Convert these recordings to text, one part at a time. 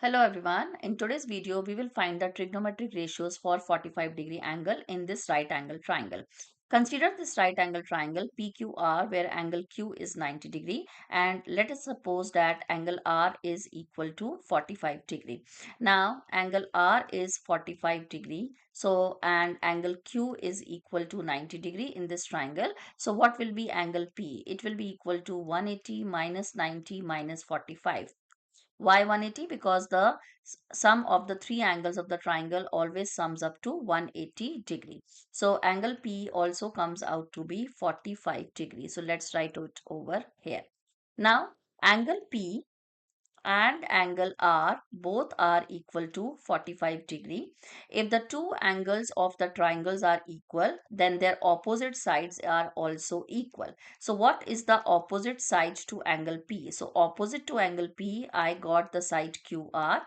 Hello everyone. In today's video, we will find the trigonometric ratios for 45-degree angle in this right angle triangle. Consider this right angle triangle PQR where angle Q is 90 degree and let us suppose that angle R is equal to 45 degree. Now angle R is 45 degree and angle Q is equal to 90 degree in this triangle. So what will be angle P? It will be equal to 180 minus 90 minus 45. Why 180? Because the sum of the three angles of the triangle always sums up to 180 degree. So angle P also comes out to be 45 degree. So let's write it over here. Now angle P and angle R both are equal to 45 degree. If the two angles of the triangles are equal, then their opposite sides are also equal. So what is the opposite side to angle P? So opposite to angle P, I got the side QR,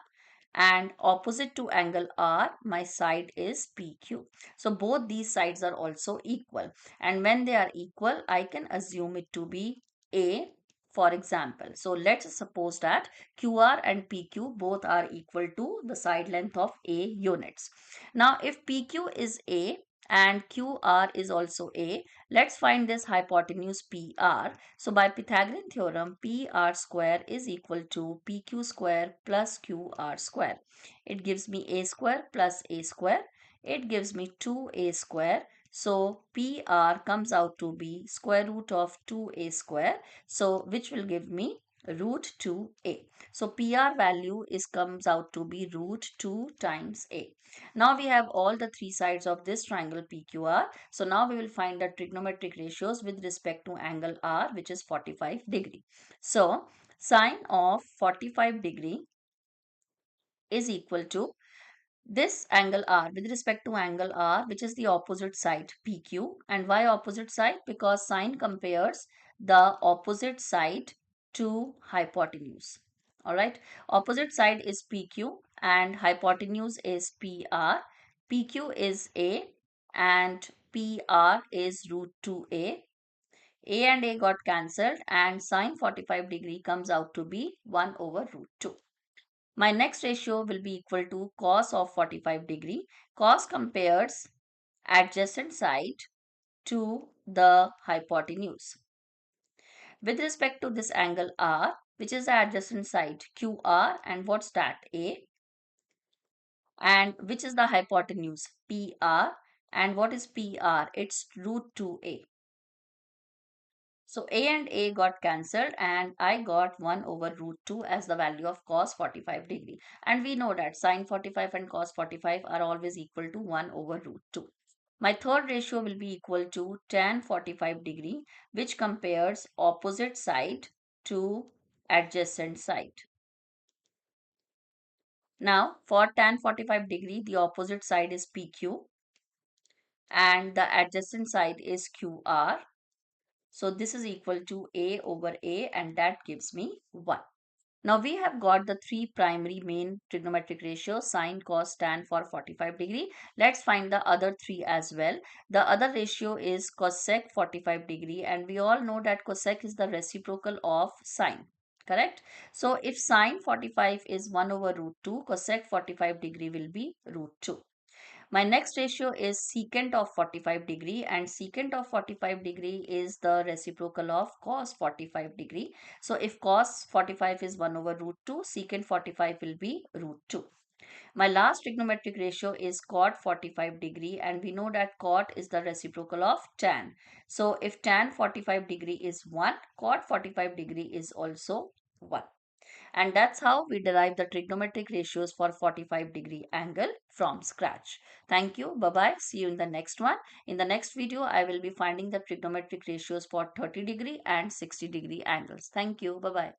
and opposite to angle R, my side is PQ. So both these sides are also equal, and when they are equal, I can assume it to be A, for example. So let's suppose that QR and PQ both are equal to the side length of A units. Now if PQ is A and QR is also A, let's find this hypotenuse PR. So by Pythagorean theorem, PR square is equal to PQ square plus QR square. It gives me A square plus A square. It gives me 2A square. So PR comes out to be square root of 2A square. So which will give me root 2A. So PR value comes out to be root 2 times A. Now we have all the three sides of this triangle PQR. So now we will find the trigonometric ratios with respect to angle R, which is 45 degree. So sine of 45 degree is equal to this angle R with respect to angle R, which is the opposite side PQ. And why opposite side? Because sine compares the opposite side to hypotenuse. All right. Opposite side is PQ and hypotenuse is PR. PQ is A and PR is root 2A. A and A got cancelled and sine 45 degree comes out to be 1 over root 2. My next ratio will be equal to cos of 45 degree. Cos compares adjacent side to the hypotenuse. With respect to this angle R, which is the adjacent side QR, and what's that? A. And which is the hypotenuse? PR. And what is PR? It's root 2A. So A and A got cancelled and I got 1 over root 2 as the value of cos 45 degree. And we know that sine 45 and cos 45 are always equal to 1 over root 2. My third ratio will be equal to tan 45 degree, which compares opposite side to adjacent side. Now for tan 45 degree, the opposite side is PQ and the adjacent side is QR. So this is equal to A over A and that gives me 1. Now we have got the three primary main trigonometric ratios sine, cos, tan for 45 degree. Let's find the other three as well. The other ratio is cosec 45 degree and we all know that cosec is the reciprocal of sine. Correct? So if sine 45 is 1 over root 2, cosec 45 degree will be root 2. My next ratio is secant of 45 degree and secant of 45 degree is the reciprocal of cos 45 degree. So if cos 45 is 1 over root 2, secant 45 will be root 2. My last trigonometric ratio is cot 45 degree and we know that cot is the reciprocal of tan. So if tan 45 degree is 1, cot 45 degree is also 1. And that's how we derive the trigonometric ratios for 45-degree angle from scratch. Thank you. Bye-bye. See you in the next one. In the next video, I will be finding the trigonometric ratios for 30-degree and 60-degree angles. Thank you. Bye-bye.